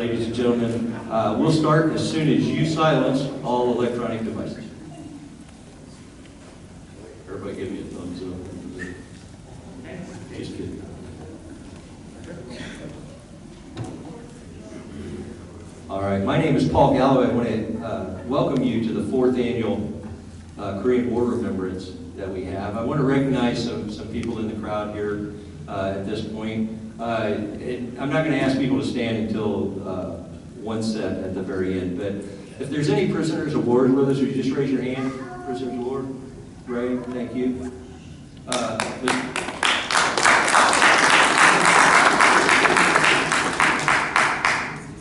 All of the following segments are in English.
ladies and gentlemen. We'll start as soon as you silence all electronic devices. Everybody give me a thumbs up. Just kidding. All right, my name is Paul Galloway. I want to welcome you to the 4th annual Korean War Remembrance that we have. I want to recognize some people in the crowd here at this point. I'm not going to ask people to stand until one set at the very end, but if there's any prisoners of war with us, would you just raise your hand? Prisoners of war? Right, thank you.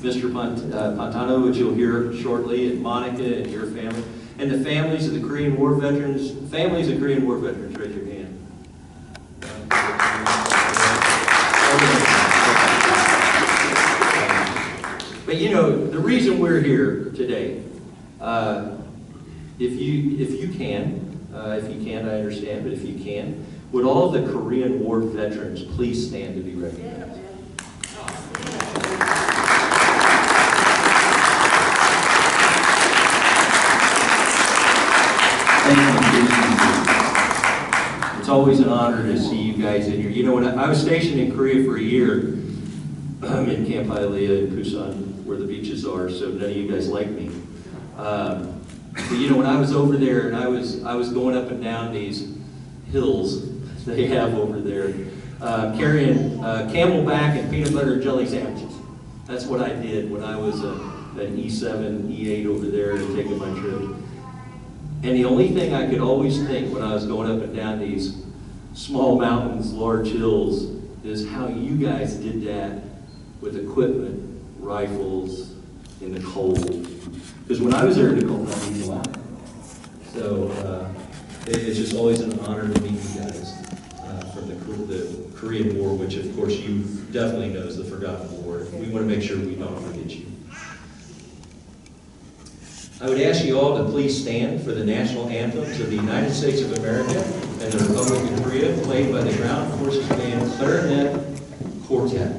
Mr. Pantano, which you'll hear shortly, and Monica and your family, and the families of the Korean War veterans. Families of Korean War veterans, raise your hand. But you know, the reason we're here today, if you can, I understand, but if you can, would all the Korean War veterans please stand to be recognized? It's always an honor to see you guys in here. You know, when I was stationed in Korea for a year, in Camp Hialeah in Busan, where the beaches are, so none of you guys like me. But you know, when I was over there and I was going up and down these hills they have over there, carrying camelback and peanut butter and jelly sandwiches. That's what I did when I was an E7, E8 over there and taking my trip. And the only thing I could always think when I was going up and down these small mountains, large hills, is how you guys did that with equipment, rifles, in the cold. Because when I was there in the cold, I didn't go out. So it's just always an honor to meet you guys from the Korean War, which of course you definitely know is the forgotten war. We want to make sure we don't forget you. I would ask you all to please stand for the national anthems of the United States of America and the Republic of Korea, played by the Ground Forces Band Clarinet Quartet.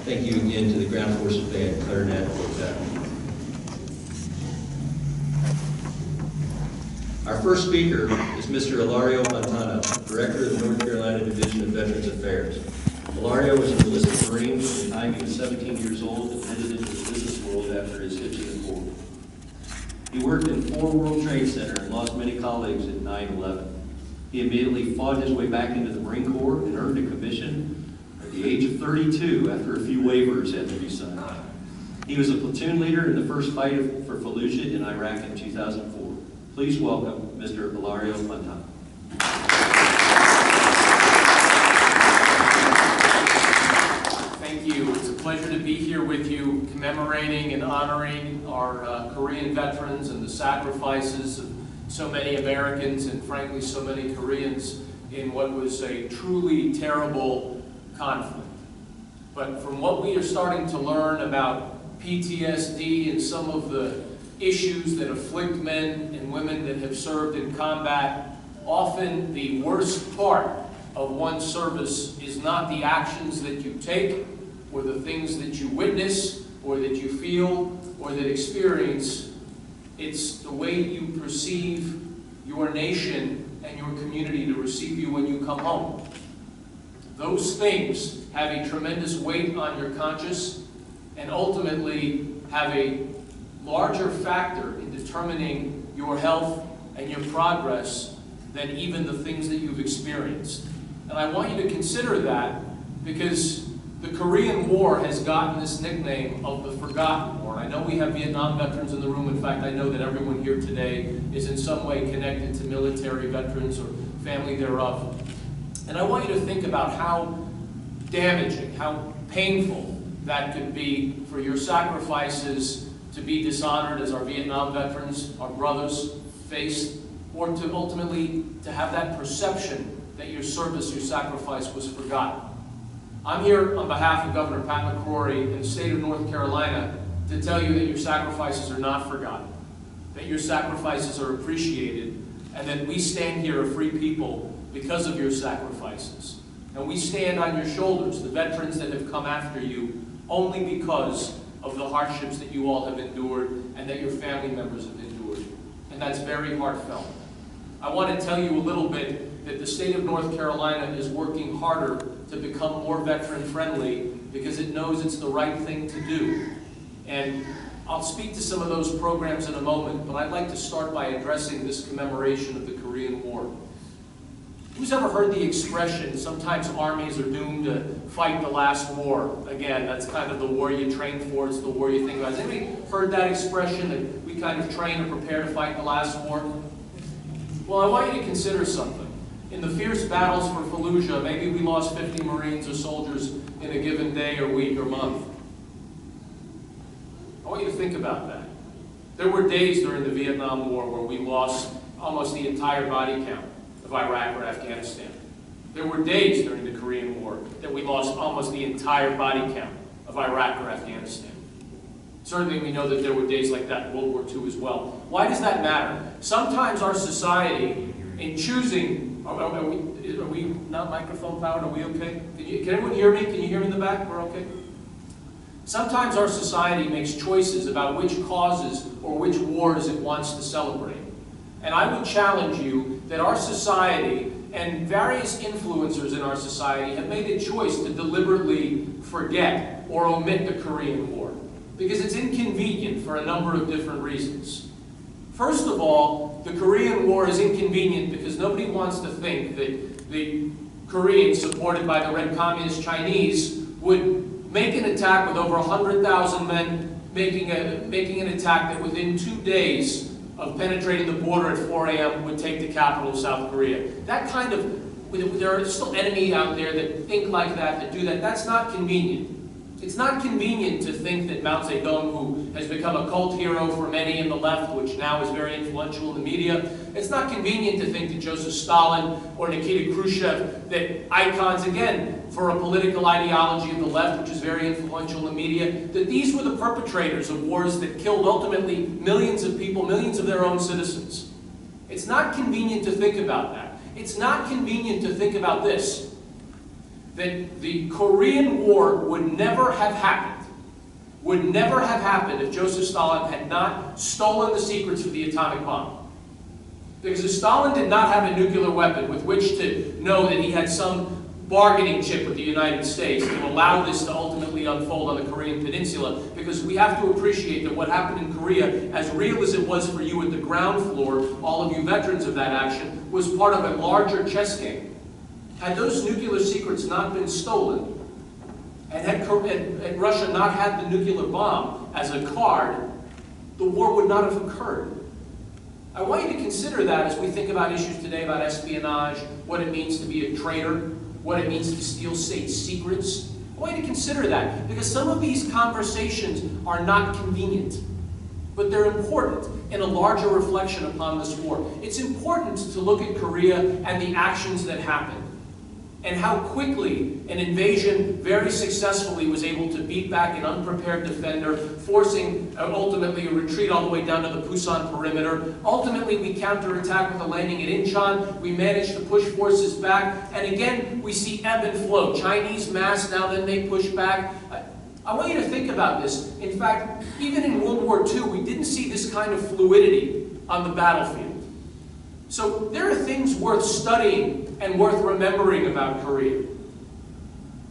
Thank you again to the Ground Forces Band, Clarinet, and Quartet. Our first speaker is Mr. Ilario Pantano, Director of the North Carolina Division of Veterans Affairs. Ilario was an enlisted Marine from the time he was 17 years old and headed into the business world after his hitch in the Corps. He worked in 4 World Trade Center and lost many colleagues in 9/11. He immediately fought his way back into the Marine Corps and earned a commission at the age of 32 after a few waivers had to be signed. He was a platoon leader in the first fight for Fallujah in Iraq in 2004. Please welcome Mr. Ilario Pantano. Thank you. It's a pleasure to be here with you, commemorating and honoring our Korean veterans and the sacrifices of so many Americans and frankly so many Koreans in what was a truly terrible conflict. But from what we are starting to learn about PTSD and some of the issues that afflict men and women that have served in combat, often the worst part of one's service is not the actions that you take or the things that you witness or that you feel or that experience. It's the way you perceive your nation and your community to receive you when you come home. Those things have a tremendous weight on your conscience and ultimately have a larger factor in determining your health and your progress than even the things that you've experienced. And I want you to consider that because the Korean War has gotten this nickname of the Forgotten War. I know we have Vietnam veterans in the room. In fact, I know that everyone here today is in some way connected to military veterans or family thereof. And I want you to think about how damaging, how painful that could be for your sacrifices to be dishonored as our Vietnam veterans, our brothers, faced, or to ultimately to have that perception that your service, your sacrifice was forgotten. I'm here on behalf of Governor Pat McCrory in the state of North Carolina to tell you that your sacrifices are not forgotten, that your sacrifices are appreciated, and that we stand here a free people because of your sacrifices. And we stand on your shoulders, the veterans that have come after you, only because of the hardships that you all have endured and that your family members have endured. And that's very heartfelt. I want to tell you a little bit that the state of North Carolina is working harder to become more veteran friendly because it knows it's the right thing to do. And I'll speak to some of those programs in a moment, but I'd like to start by addressing this commemoration of the Korean War. Who's ever heard the expression, sometimes armies are doomed to fight the last war? Again, that's kind of the war you train for, it's the war you think about. Has anybody heard that expression, that we kind of train or prepare to fight the last war? Well, I want you to consider something. In the fierce battles for Fallujah, maybe we lost 50 Marines or soldiers in a given day or week or month. I want you to think about that. There were days during the Vietnam War where we lost almost the entire body count of Iraq or Afghanistan. There were days during the Korean War that we lost almost the entire body count of Iraq or Afghanistan. Certainly we know that there were days like that in World War II as well. Why does that matter? Sometimes our society, in choosing, are we not microphone powered? Are we okay? Can everyone hear me? Can you hear me in the back? We're okay? Sometimes our society makes choices about which causes or which wars it wants to celebrate. And I would challenge you that our society and various influencers in our society have made a choice to deliberately forget or omit the Korean War because it's inconvenient for a number of different reasons. First of all, the Korean War is inconvenient because nobody wants to think that the Koreans, supported by the Red Communist Chinese, would make an attack with over 100,000 men, making an attack that within 2 days of penetrating the border at 4 a.m. would take the capital of South Korea. That kind of, there are still enemies out there that think like that, that do that. That's not convenient. It's not convenient to think that Mao Zedong, who has become a cult hero for many in the left, which now is very influential in the media, it's not convenient to think that Joseph Stalin or Nikita Khrushchev, that icons, again, for a political ideology of the left, which is very influential in the media, that these were the perpetrators of wars that killed ultimately millions of people, millions of their own citizens. It's not convenient to think about that. It's not convenient to think about this. that the Korean War would never have happened if Joseph Stalin had not stolen the secrets for the atomic bomb. Because if Stalin did not have a nuclear weapon with which to know that he had some bargaining chip with the United States to allow this to ultimately unfold on the Korean Peninsula, because we have to appreciate that what happened in Korea, as real as it was for you at the ground floor, all of you veterans of that action, was part of a larger chess game. Had those nuclear secrets not been stolen, and had Russia not had the nuclear bomb as a card, the war would not have occurred. I want you to consider that as we think about issues today about espionage, what it means to be a traitor, what it means to steal state secrets. I want you to consider that, because some of these conversations are not convenient, but they're important in a larger reflection upon this war. It's important to look at Korea and the actions that happened, and how quickly an invasion very successfully was able to beat back an unprepared defender, forcing ultimately a retreat all the way down to the Pusan perimeter. Ultimately, we counterattack with a landing at Incheon. We managed to push forces back, and again, we see ebb and flow. Chinese mass, now then they push back. I want you to think about this. In fact, even in World War II, we didn't see this kind of fluidity on the battlefield. So there are things worth studying and worth remembering about Korea.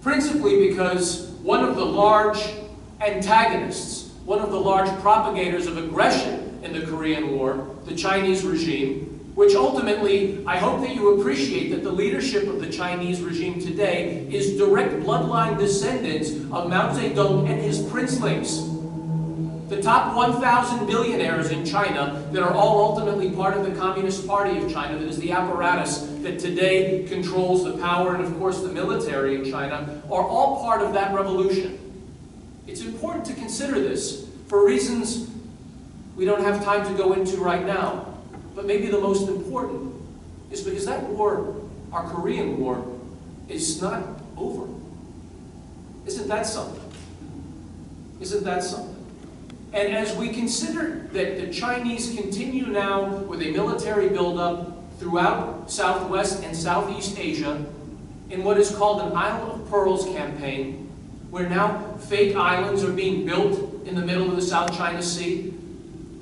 Principally because one of the large antagonists, one of the large propagators of aggression in the Korean War, the Chinese regime, which ultimately, I hope that you appreciate that the leadership of the Chinese regime today is direct bloodline descendants of Mao Zedong and his princelings. The top 1,000 billionaires in China that are all ultimately part of the Communist Party of China, that is the apparatus that today controls the power and, of course, the military in China, are all part of that revolution. It's important to consider this for reasons we don't have time to go into right now. But maybe the most important is because that war, our Korean War, is not over. Isn't that something? Isn't that something? And as we consider that the Chinese continue now with a military buildup throughout Southwest and Southeast Asia in what is called an Isle of Pearls campaign, where now fake islands are being built in the middle of the South China Sea,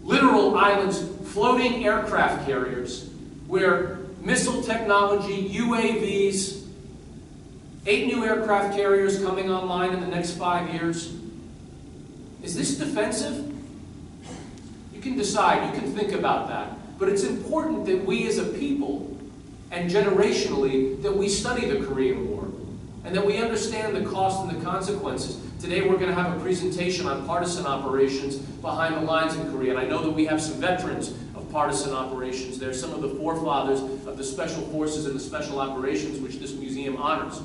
literal islands, floating aircraft carriers, where missile technology, UAVs, 8 new aircraft carriers coming online in the next 5 years. Is this defensive? You can decide, you can think about that. But it's important that we as a people, and generationally, that we study the Korean War, and that we understand the cost and the consequences. Today we're going to have a presentation on partisan operations behind the lines in Korea, and I know that we have some veterans of partisan operations there, some of the forefathers of the special forces and the special operations which this museum honors.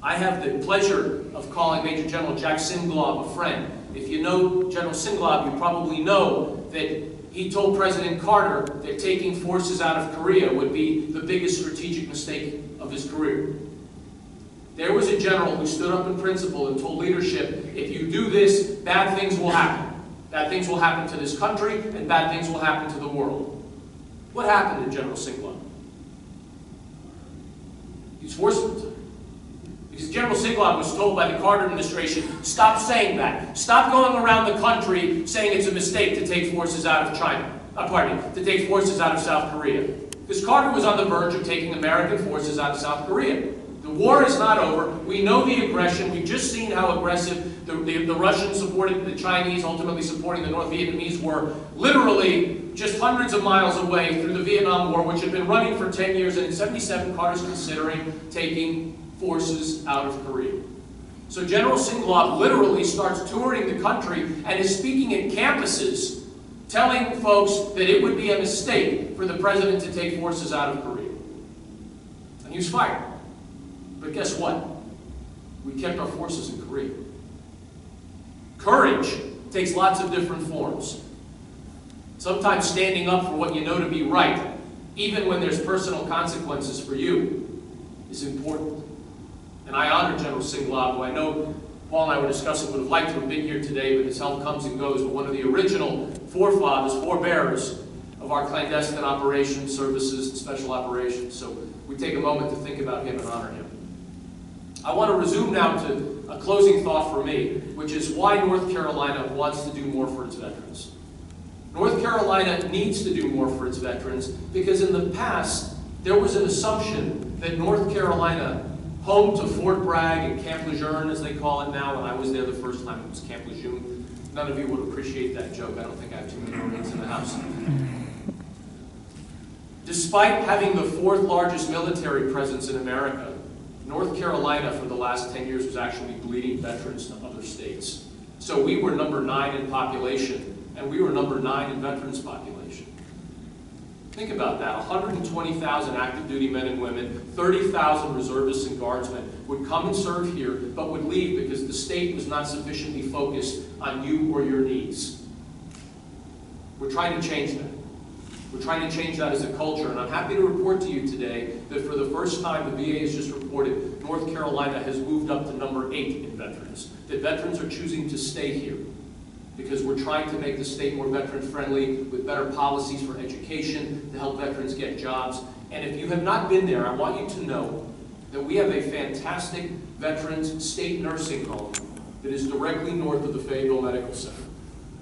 I have the pleasure of calling Major General Jack Singlaub a friend. If you know General Singlaub, you probably know that he told President Carter that taking forces out of Korea would be the biggest strategic mistake of his career. There was a general who stood up in principle and told leadership, if you do this, bad things will happen. Bad things will happen to this country, and bad things will happen to the world. What happened to General Singlaub? He was forced to. Because General Singlaub was told by the Carter administration, stop saying that. Stop going around the country saying it's a mistake to take forces out of China. To take forces out of South Korea. Because Carter was on the verge of taking American forces out of South Korea. The war is not over. We know the aggression. We've just seen how aggressive the Russians supported the Chinese, ultimately supporting the North Vietnamese, were literally just hundreds of miles away through the Vietnam War, which had been running for 10 years, and in '77, Carter's considering taking forces out of Korea. So General Singlaub literally starts touring the country and is speaking at campuses, telling folks that it would be a mistake for the president to take forces out of Korea. And he was fired. But guess what? We kept our forces in Korea. Courage takes lots of different forms. Sometimes standing up for what you know to be right, even when there's personal consequences for you, is important. And I honor General Singlaub, who I know Paul and I were discussing would have liked to have been here today, but his health comes and goes, but one of the original forefathers, forebearers of our clandestine operations, services, and special operations. So we take a moment to think about him and honor him. I want to resume now to a closing thought for me, which is why North Carolina wants to do more for its veterans. North Carolina needs to do more for its veterans because in the past, there was an assumption that North Carolina, home to Fort Bragg and Camp Lejeune, as they call it now, when I was there the first time, it was Camp Lejeune. None of you would appreciate that joke. I don't think I have too many Marines in the house. Despite having the 4th largest military presence in America, North Carolina for the last 10 years was actually bleeding veterans to other states. So we were number 9 in population, and we were number 9 in veterans population. Think about that, 120,000 active duty men and women, 30,000 reservists and guardsmen would come and serve here, but would leave because the state was not sufficiently focused on you or your needs. We're trying to change that. We're trying to change that as a culture, and I'm happy to report to you today that for the first time, the VA has just reported North Carolina has moved up to number 8 in veterans. That veterans are choosing to stay here because we're trying to make the state more veteran-friendly with better policies for education to help veterans get jobs. And if you have not been there, I want you to know that we have a fantastic veterans state nursing home that is directly north of the Fayetteville Medical Center.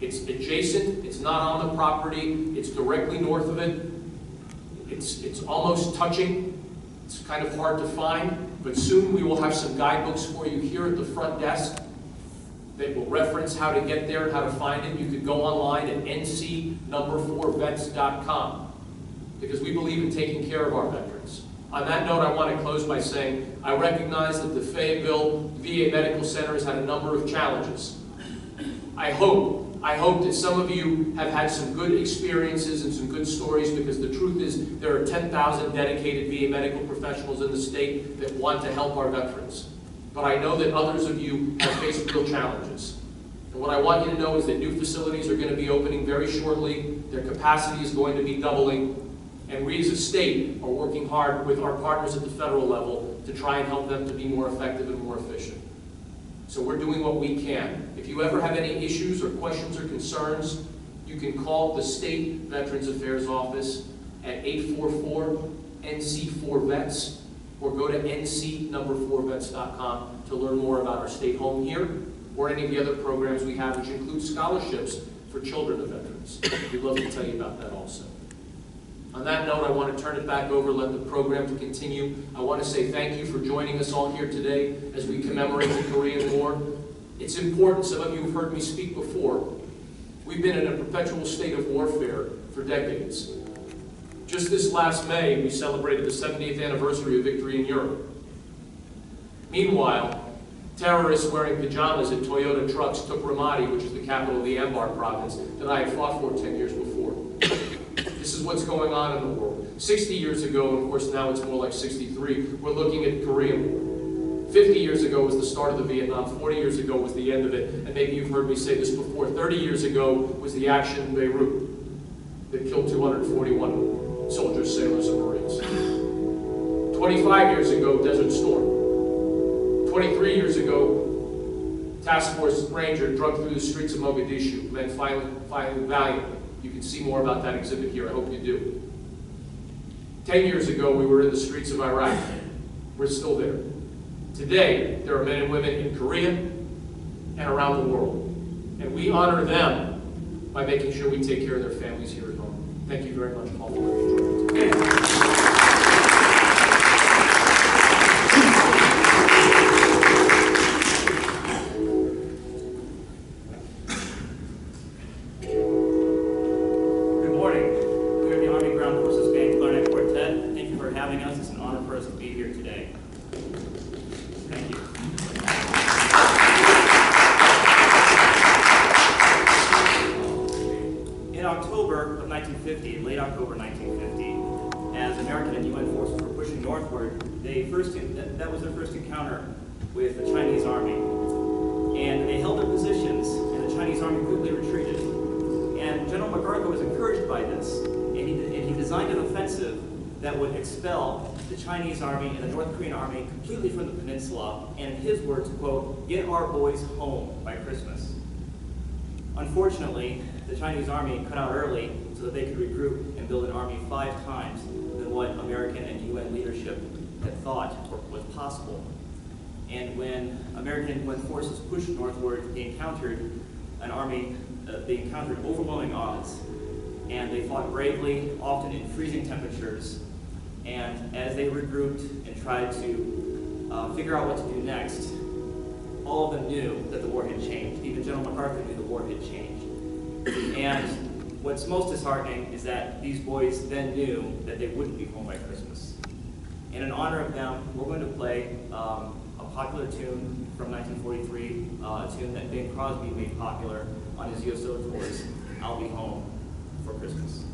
It's adjacent, it's not on the property, it's directly north of it. It's almost touching. It's kind of hard to find, but soon we will have some guidebooks for you here at the front desk that will reference how to get there and how to find it. You could go online at nc4vets.com because we believe in taking care of our veterans. On that note, I want to close by saying I recognize that the Fayetteville VA Medical Center has had a number of challenges. I hope that some of you have had some good experiences and some good stories because the truth is there are 10,000 dedicated VA medical professionals in the state that want to help our veterans. But I know that others of you have faced real challenges. And what I want you to know is that new facilities are going to be opening very shortly. Their capacity is going to be doubling. And we as a state are working hard with our partners at the federal level to try and help them to be more effective and more efficient. So we're doing what we can. If you ever have any issues or questions or concerns, you can call the State Veterans Affairs Office at 844-NC4VETS or go to nc4vets.com to learn more about our state home here or any of the other programs we have, which include scholarships for children of veterans. We'd love to tell you about that also. On that note, I want to turn it back over, let the program to continue. I want to say thank you for joining us all here today as we commemorate the Korean War. It's important, some of you have heard me speak before. We've been in a perpetual state of warfare for decades. Just this last May, we celebrated the 70th anniversary of victory in Europe. Meanwhile, terrorists wearing pajamas in Toyota trucks took Ramadi, which is the capital of the Anbar province, that I had fought for 10 years before. This is what's going on in the world. 60 years ago, and of course now it's more like 63, we're looking at Korean War. 50 years ago was the start of the Vietnam, 40 years ago was the end of it, and maybe you've heard me say this before, 30 years ago was the action in Beirut that killed 241 soldiers, sailors, and Marines. 25 years ago, Desert Storm. 23 years ago, Task Force Ranger drugged through the streets of Mogadishu, men fighting valiantly. You can see more about that exhibit here. I hope you do. 10 years ago, we were in the streets of Iraq. We're still there. Today, there are men and women in Korea and around the world. And we honor them by making sure we take care of their families here at home. Thank you very much, Paul, for letting me join you today. Good morning. We are the Army Ground Forces Band Clarinet Quartet. Thank you for having us. It's an honor for us to be here today. Thank you. In October of 1950, late October 1950, as American and UN forces were pushing northward, that was their first encounter with the Chinese Army. And they held their positions, and the Chinese Army quickly retreated. And General MacArthur was encouraged by this, and he designed an offensive that would expel the Chinese Army and the North Korean Army completely from the peninsula, and in his words, quote, "Get our boys home by Christmas." Unfortunately, the Chinese Army cut out early so that they could regroup and build an army 5 times than what American and UN leadership had thought was possible. And when American UN forces pushed northward, they encountered an army, they encountered overwhelming odds. And they fought bravely, often in freezing temperatures. And as they regrouped and tried to figure out what to do next, all of them knew that the war had changed. Even General MacArthur knew the war had changed. And what's most disheartening is that these boys then knew that they wouldn't be home by Christmas. And in honor of them, we're going to play a popular tune from 1943, a tune that Bing Crosby made popular on his USO tours, I'll Be Home for Christmas.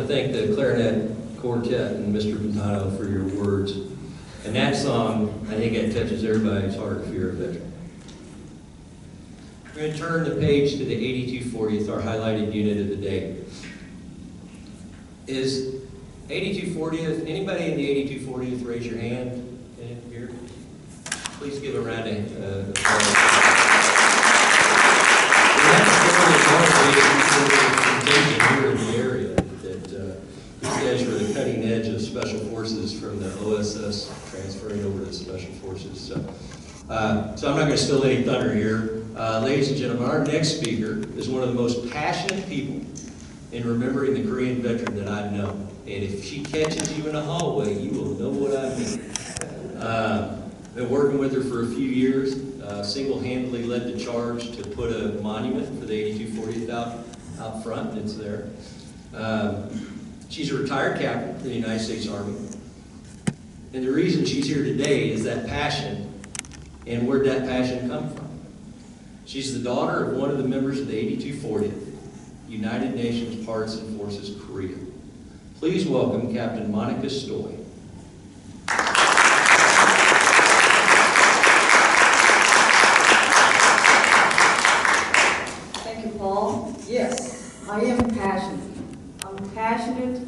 Thank the Clarinet Quartet and Mr. Pantano for your words. And that song, I think it touches everybody's heart if you're a veteran. We're going to turn the page to the 8240th, our highlighted unit of the day. Is 8240th, anybody in the 8240th raise your hand in here? Please give a round of applause. Here in the area that these guys were the cutting edge of special forces from the OSS transferring over to special forces. So I'm not going to steal any thunder here. Ladies and gentlemen, our next speaker is one of the most passionate people in remembering the Korean veteran that I've known. And if she catches you in the hallway, you will know what I mean. Been working with her for a few years. Single-handedly led the charge to put a monument for the 8240th out front. It's there. She's a retired captain for the United States Army. And the reason she's here today is that passion. And where'd that passion come from? She's the daughter of one of the members of the 8240th United Nations Partisan Forces Korea. Please welcome Captain Monica Stoy. Thank you, Paul. Yes, I am passionate. I'm passionate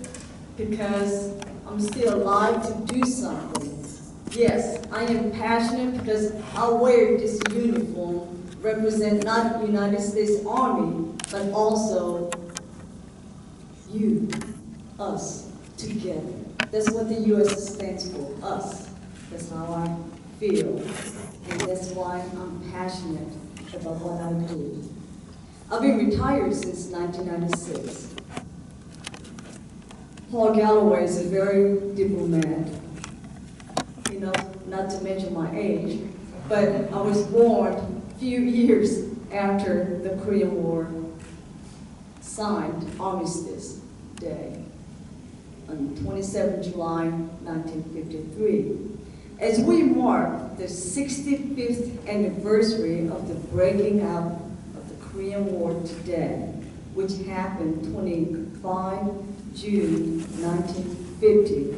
because I'm still alive to do something. Yes, I am passionate because I wear this uniform, represent not the United States Army, but also you, us, together. That's what the U.S. stands for, us. That's how I feel, and that's why I'm passionate about what I do. I've been retired since 1996. Paul Galloway is a very diplomat, you know, not to mention my age, but I was born a few years after the Korean War signed Armistice Day on 27 July 1953. As we mark the 65th anniversary of the breaking out of the Korean War today, which happened 25 June 1950.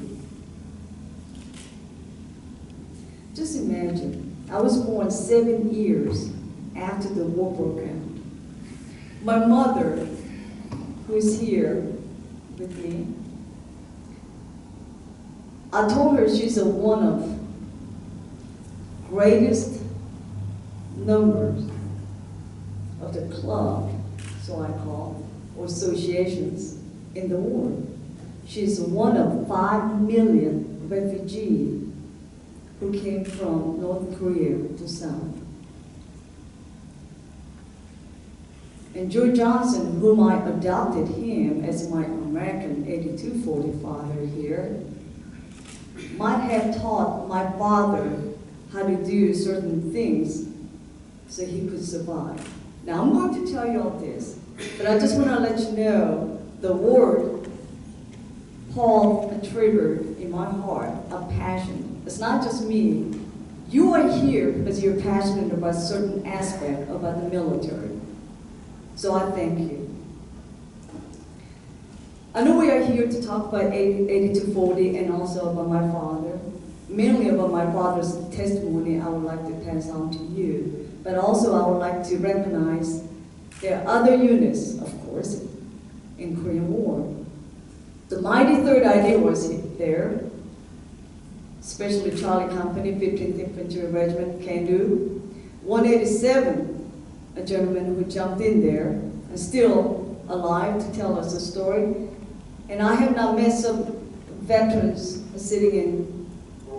Just imagine, I was born 7 years after the war broke out. My mother, who is here with me, I told her she's one of greatest numbers of the club, so I call, or associations in the world. She's one of 5 million refugees who came from North Korea to South. And Joe Johnson, whom I adopted him as my American 8240 father here, might have taught my father how to do certain things so he could survive. Now I'm going to tell you all this, but I just want to let you know the word Paul triggered in my heart of passion. It's not just me. You are here because you're passionate about a certain aspect about the military. So I thank you. I know we are here to talk about 8240 and also about my father. Mainly about my father's testimony I would like to pass on to you. But also I would like to recognize there are other units, of course, in Korean War. The mighty 3rd ID was there, especially Charlie Company, 15th Infantry Regiment, Can-Do. 187, a gentleman who jumped in there and still alive to tell us a story. And I have now met some veterans sitting in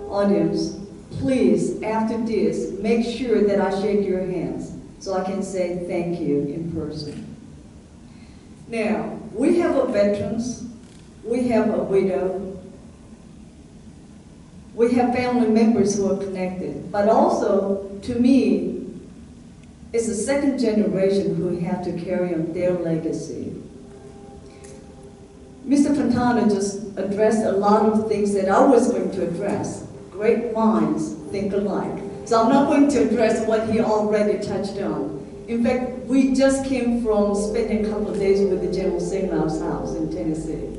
audience. Please, after this, make sure that I shake your hands so I can say thank you in person. Now, we have a veterans, we have a widow, we have family members who are connected, but also, to me, it's the second generation who have to carry on their legacy. Mr. Pantano just addressed a lot of things that I was going to address. Great minds think alike. So I'm not going to address what he already touched on. In fact, we just came from spending a couple of days with the General Signal's house in Tennessee.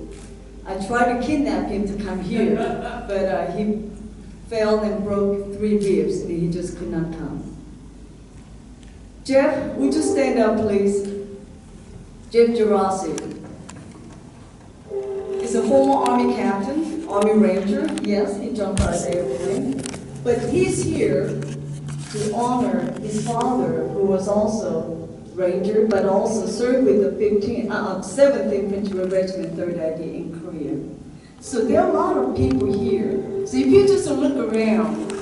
I tried to kidnap him to come here, but he fell and broke 3 ribs, and he just could not come. Jeff, would you stand up, please? Jeff Gerasi. He's a former Army captain, Army Ranger. Yes, he jumped out of the airplane. But he's here to honor his father, who was also Ranger, but also served with the 7th Infantry Regiment, 3rd ID in Korea. So there are a lot of people here. So if you just look around,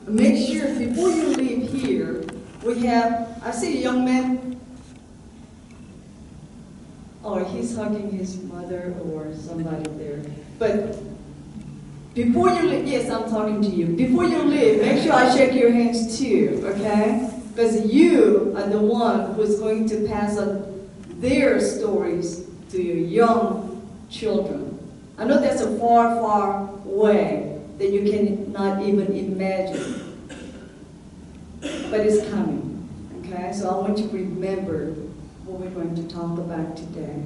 make sure before you leave here, we have, I see a young man. Oh, he's hugging his mother or somebody there. But before you leave, yes, I'm talking to you. Before you leave, make sure I shake your hands too, okay? Because you are the one who's going to pass on their stories to your young children. I know that's a far, far way that you cannot even imagine. But it's coming, okay? So I want you to remember what we're going to talk about today.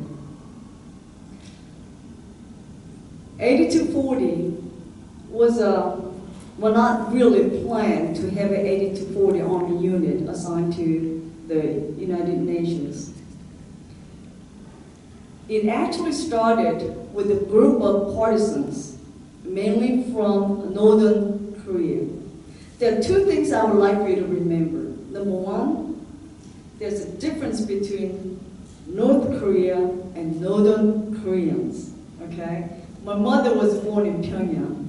8240 was well, not really planned to have an 8240 Army unit assigned to the United Nations. It actually started with a group of partisans, mainly from Northern Korea. There are 2 things I would like for you to remember. Number 1, there's a difference between North Korea and Northern Koreans, okay? My mother was born in Pyongyang,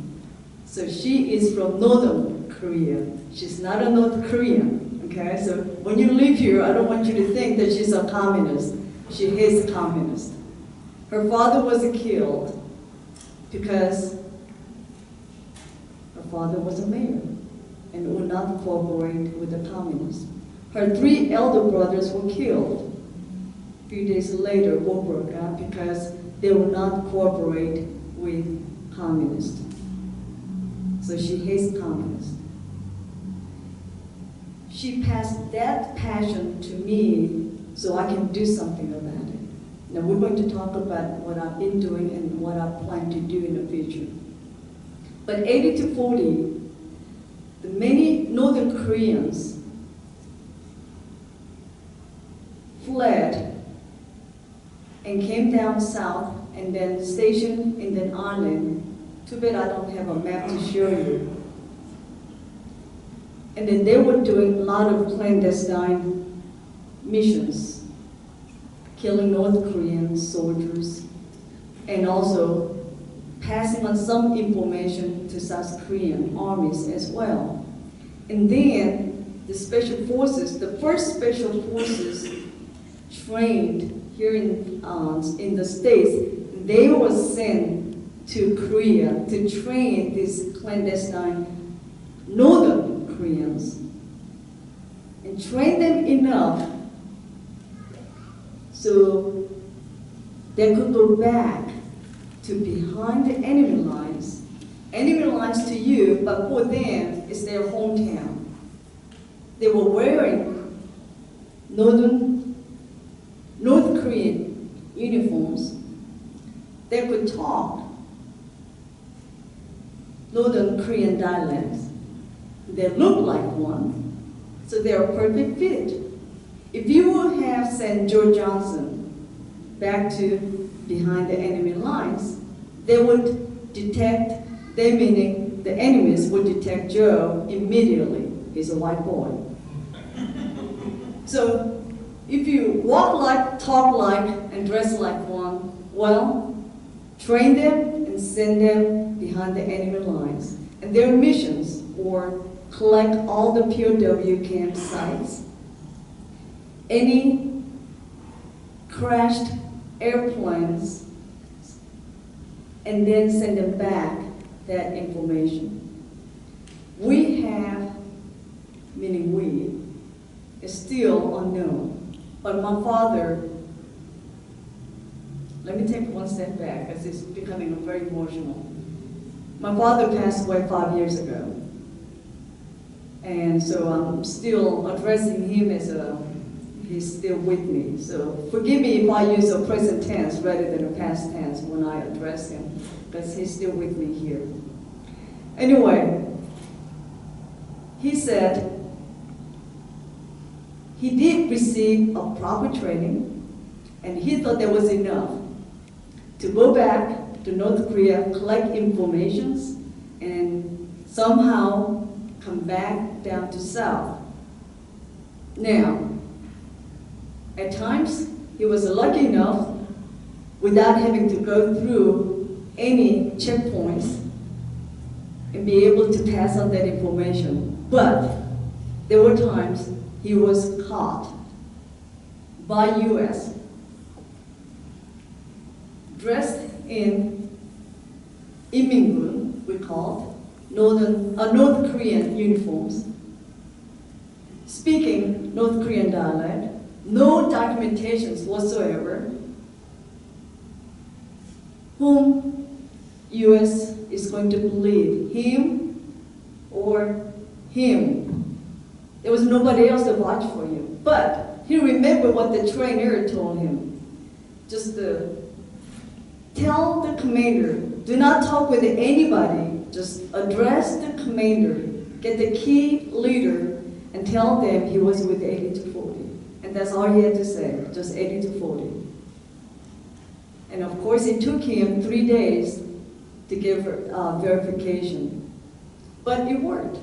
so she is from Northern Korea. She's not a North Korean, okay? So when you live here, I don't want you to think that she's a communist. She is a communist. Her father was killed because her father was a mayor and would not cooperate with the communists. Her 3 elder brothers were killed. A few days later, war broke out because they would not cooperate with communists. So she hates communists. She passed that passion to me so I can do something about it. Now we're going to talk about what I've been doing and what I plan to do in the future. But 80 to 40, the many Northern Koreans fled and came down south and then stationed in the island. Too bad I don't have a map to show you. And then they were doing a lot of clandestine missions, killing North Korean soldiers, and also passing on some information to South Korean armies as well. And then the special forces, the first special forces trained here in the States, they were sent to Korea to train these clandestine Northern Koreans and train them enough so they could go back to behind the enemy lines. Enemy lines to you, but for them, it's their hometown. They were wearing North Korean uniforms. They could talk Northern Korean dialects. They look like one, so they're a perfect fit. If you would have sent Joe Johnson back to behind the enemy lines, they would detect, they meaning the enemies would detect Joe immediately. He's a white boy. So if you walk like, talk like, and dress like one, well, train them and send them behind the enemy lines. And their missions were collect all the POW campsites, any crashed airplanes, and then send them back that information. We have, meaning we, is still unknown. But my father, let me take one step back because it's becoming very emotional. My father passed away 5 years ago. And so I'm still addressing him as he's still with me. So forgive me if I use a present tense rather than a past tense when I address him, because he's still with me here. Anyway, he said he did receive a proper training, and he thought that was enough to go back to North Korea, collect informations, and somehow come back down to South. Now, at times, he was lucky enough, without having to go through any checkpoints, and be able to pass on that information. But there were times he was caught by US, dressed in Imingun, we called, North Korean uniforms, speaking North Korean dialect, no documentations whatsoever, whom US is going to believe, him or him. There was nobody else to watch for you. But he remembered what the trainer told him. Just tell the commander, do not talk with anybody, just address the commander, get the key leader, and tell them he was with 80 to 40. And that's all he had to say, just 80 to 40. And of course, it took him 3 days to give verification. But it worked.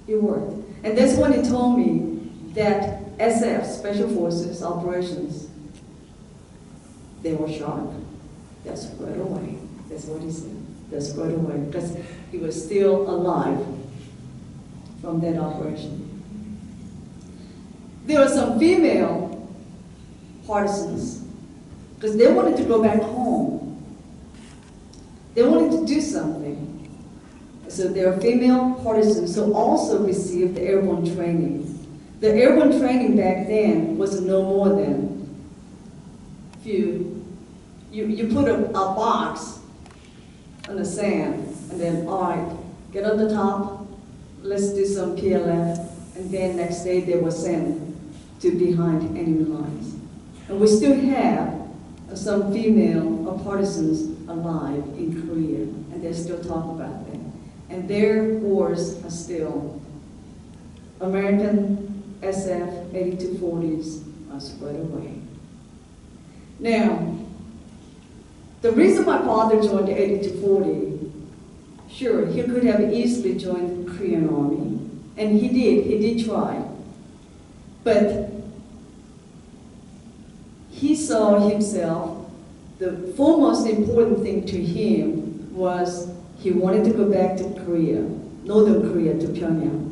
It worked. And that's when he told me that SF, Special Forces Operations, they were sharp. That's right away. That's what he said. That's right away. Because he was still alive from that operation. There were some female partisans, because they wanted to go back home. They wanted to do something. So there are female partisans who also received the airborne training. The airborne training back then was no more than you put a box on the sand, and then, all right, get on the top, let's do some PLF, and then next day they were sent to behind enemy lines. And we still have some female partisans alive in Korea, and they still talk about that. And their wars are still American SF 8240s are spread away. Now, the reason my father joined the 8240, sure, he could have easily joined the Korean Army, and he did try. But he saw himself, the foremost important thing to him was he wanted to go back to Korea, Northern Korea, to Pyongyang.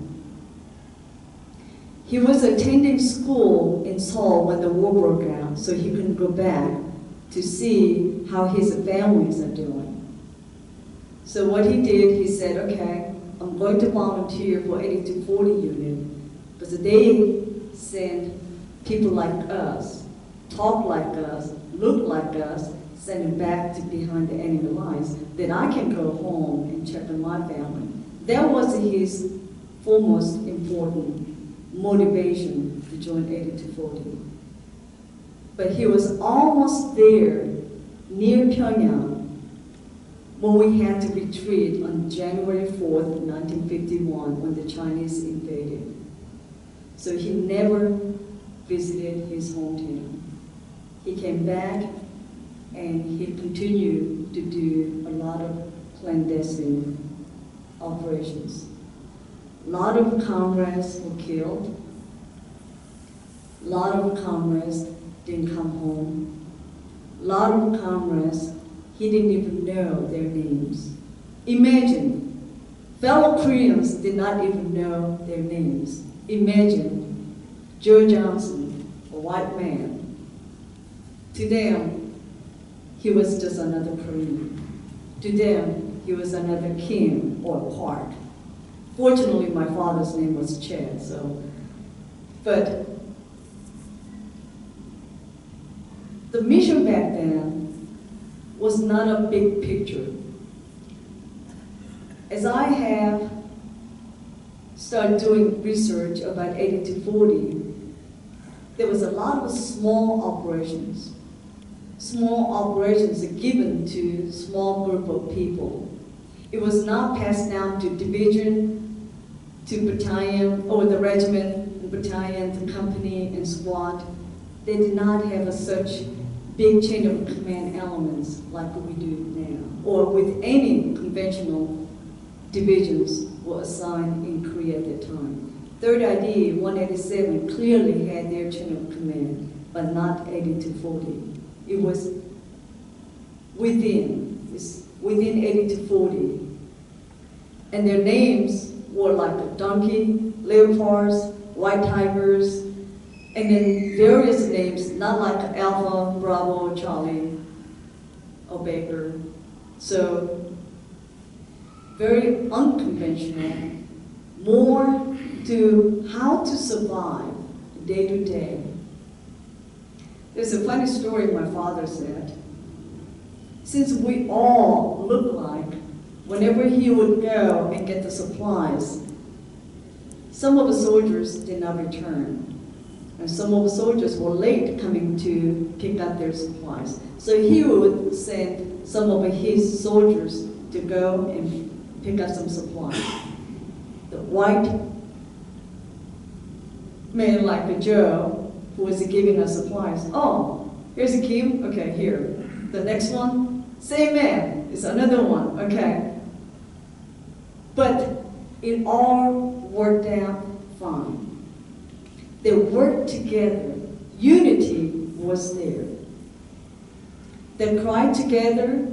He was attending school in Seoul when the war broke out, so he couldn't go back to see how his families are doing. So what he did, he said, okay, I'm going to volunteer for 8240 unit, because they send people like us, talk like us, look like us, send them back to behind the enemy lines, then I can go home and check on my family. That was his foremost important motivation to join 8240. But he was almost there, near Pyongyang, when we had to retreat on January 4th, 1951, when the Chinese invaded. So he never visited his hometown. He came back and he continued to do a lot of clandestine operations. A lot of comrades were killed. A lot of comrades didn't come home. A lot of comrades, he didn't even know their names. Imagine, fellow Koreans did not even know their names. Imagine Joe Johnson, a white man. To them, he was just another Korean. To them, he was another Kim or Park. Fortunately, my father's name was Choi, so, but the mission back then was not a big picture. As I have started doing research about 8240, there was a lot of small operations. Small operations are given to small group of people. It was not passed down to division, to battalion, or the regiment, battalion, to company, and squad. They did not have such big chain of command elements like we do now, or with any conventional divisions were assigned in Korea at that time. 3rd ID, 187 clearly had their chain of command, but not 8240. It was within 8240. And their names were like donkey, leopards, white tigers, and then various names, not like Alpha, Bravo, Charlie, or Baker. So very unconventional, more to how to survive day to day. There's a funny story my father said. Since we all look like, whenever he would go and get the supplies, some of the soldiers did not return. And some of the soldiers were late coming to pick up their supplies. So he would send some of his soldiers to go and pick up some supplies. The white man like Joe, who was giving us supplies. Oh, here's a Kim, okay, here. The next one, same man, it's another one, okay. But it all worked out fine. They worked together. Unity was there. They cried together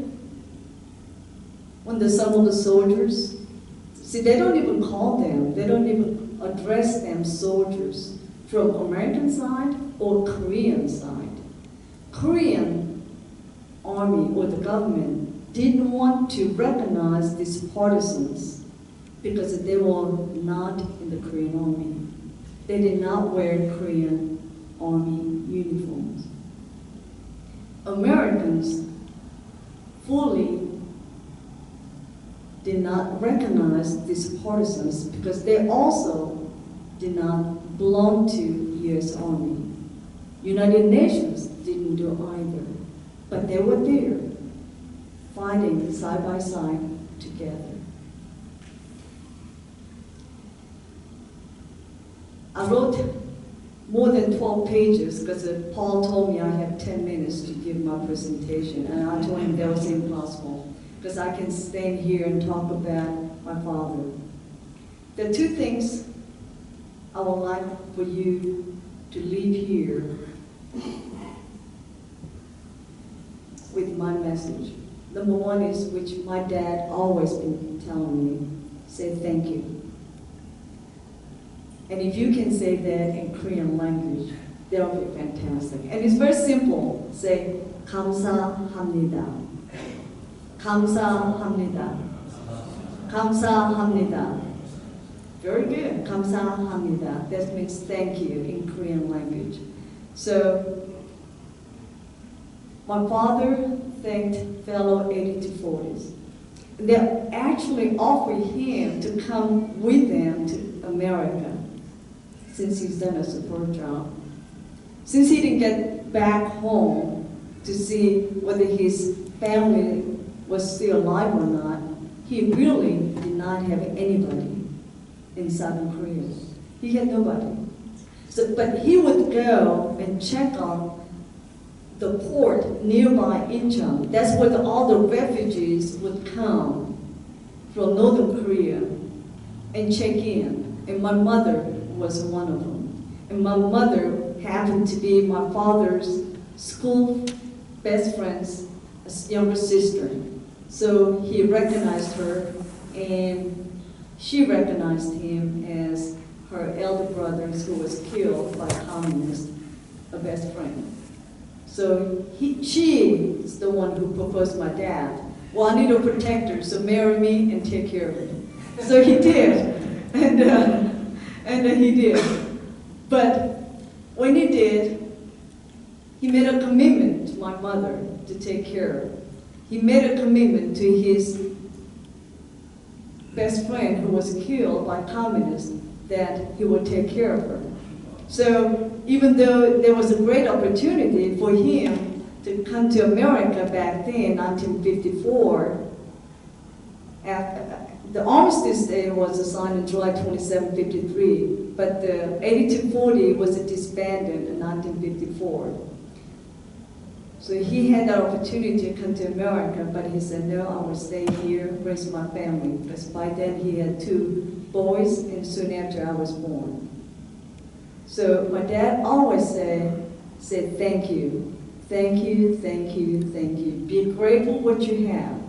when some of the soldiers, see, they don't even call them, they don't even address them soldiers from American side or Korean side. Korean army or the government didn't want to recognize these partisans because they were not in the Korean army. They did not wear Korean army uniforms. Americans fully did not recognize these partisans because they also did not belong to U.S. Army. United Nations didn't do either. but they were there, fighting side by side together. I wrote more than 12 pages because Paul told me I had 10 minutes to give my presentation, and I told him that was impossible because I can stand here and talk about my father. There are two things I would like for you to leave here with my message. Number one is, which my dad always been telling me, say thank you. And if you can say that in Korean language, that would be fantastic. And it's very simple. Say, 감사합니다. 감사합니다. 감사합니다. Very good. 감사합니다. That means thank you in Korean language. So, my father thanked fellow 8240s. They actually offered him to come with them to America, since he's done a superb job. Since he didn't get back home to see whether his family was still alive or not, he really did not have anybody in Southern Korea. He had nobody. So, but he would go and check on the port nearby Incheon. That's where all the refugees would come from Northern Korea and check in. And my mother was one of them. And my mother happened to be my father's school best friend's younger sister. So he recognized her, and she recognized him as her elder brother who was killed by communists, a best friend. So she is the one who proposed my dad. Well, I need a protector, so marry me and take care of it. So he did, and he did. But when he did, he made a commitment to my mother to take care of her. He made a commitment to his best friend who was killed by communists that he would take care of her. So even though there was a great opportunity for him to come to America back then, 1954, the Armistice Day was assigned in July 27, 53, but the 8240 was disbanded in 1954. So he had the opportunity to come to America, but he said, no, I will stay here, raise my family, because by then he had 2 boys, and soon after I was born. So my dad always said thank you, thank you, thank you, thank you. Be grateful what you have.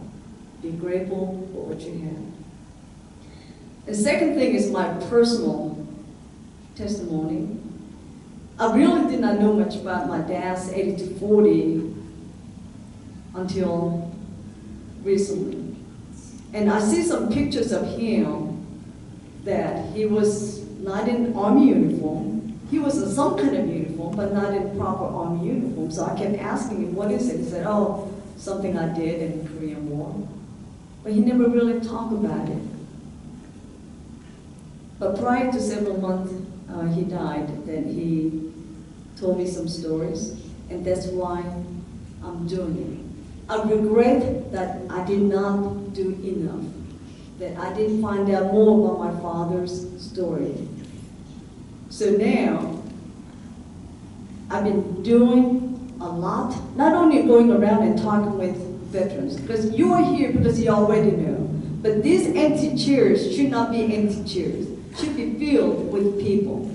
Be grateful for what you have. The second thing is my personal testimony. I really did not know much about my dad's 8240 until recently. And I see some pictures of him that he was not in army uniform. He was in some kind of uniform, but not in proper army uniform. So I kept asking him, what is it? He said, oh, something I did in the Korean War. But he never really talked about it. But prior to several months, he died. Then he told me some stories, and that's why I'm doing it. I regret that I did not do enough, that I didn't find out more about my father's story. So now, I've been doing a lot, not only going around and talking with veterans, because you are here because you already know, but these empty chairs should not be empty chairs, should be filled with people.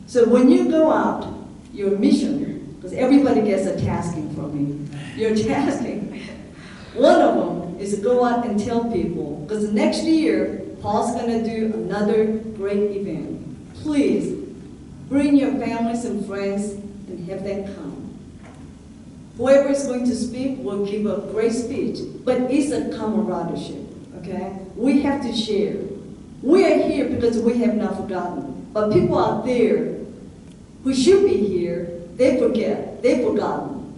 So when you go out, your mission, because everybody gets a tasking from me, your tasking, one of them is to go out and tell people, because next year, Paul's going to do another great event. Please, bring your families and friends and have them come. Whoever is going to speak will give a great speech, but it's a camaraderie, okay? We have to share. We are here because we have not forgotten, but people out there who should be here, they forget, they've forgotten.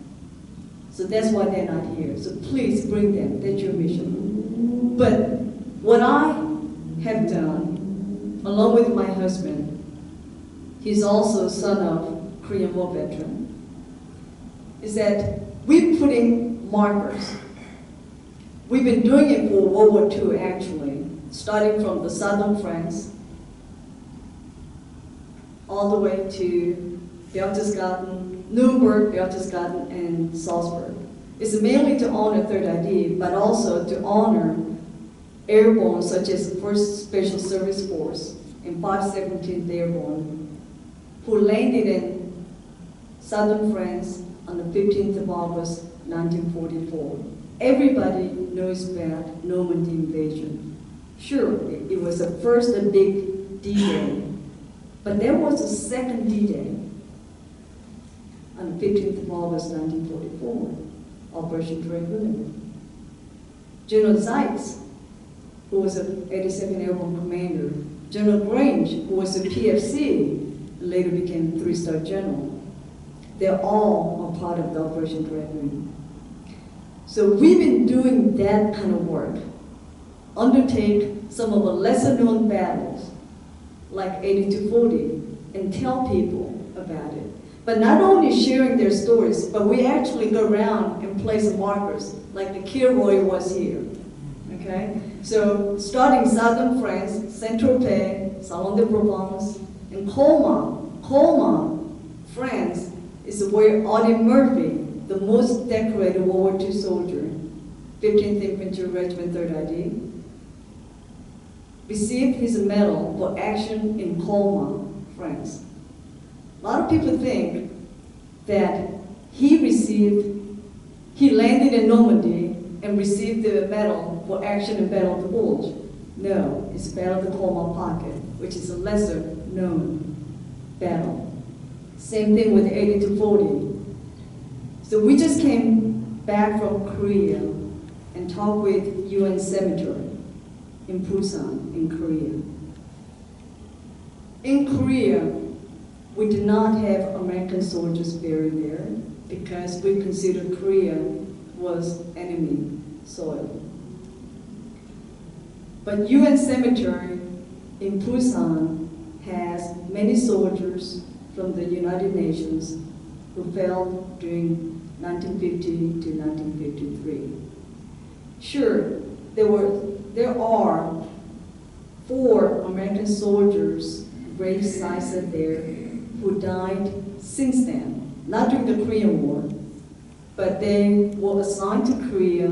So that's why they're not here. So please bring them, that's your mission. But what I have done, along with my husband, he's also son of Korean War veteran, is that we're putting markers. We've been doing it for World War II, actually, starting from the southern France, all the way to Berchtesgaden, Nuremberg, Berchtesgaden, and Salzburg. It's mainly to honor Third ID, but also to honor airborne, such as 1st Special Service Force and 517th Airborne, who landed in southern France on the 15th of August, 1944. Everybody knows about Normandy invasion. Sure, it was the first big D-Day, but there was a second D-Day on the 15th of August, 1944, Operation Dragoon. General Zeitz, who was an 82nd Airborne commander, General Grange, who was a PFC, later became 3-star general. They're all a part of the Operation Dragoon. So we've been doing that kind of work, undertake some of the lesser known battles, like 8240, and tell people about it. But not only sharing their stories, but we actually go around and place markers, like the Kilroy was here, okay? So starting southern France, Saint-Tropez, Salon de Provence, and Colmar. Colmar, France, is where Audie Murphy, the most decorated World War II soldier, 15th Infantry Regiment 3rd ID, received his medal for action in Colmar, France. A lot of people think that he landed in Normandy and received the medal for action in Battle of the Bulge. No, it's Battle of the Colmar Pocket, which is a lesser known battle. Same thing with 8240. So we just came back from Korea and talked with UN Cemetery in Busan, in Korea. In Korea, we did not have American soldiers buried there because we considered Korea was enemy soil. But UN Cemetery in Busan has many soldiers from the United Nations who fell during 1950 to 1953. Sure, there are 4 American soldiers grave sites there who died since then, not during the Korean War, but they were assigned to Korea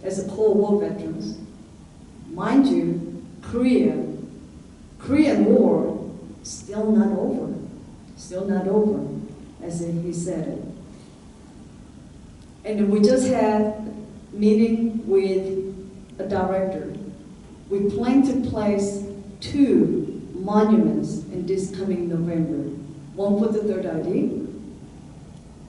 as a Cold War veterans. Mind you, Korean War, still not over, as he said it. And we just had a meeting with a director. We plan to place 2 monuments in this coming November. One for the 3rd ID,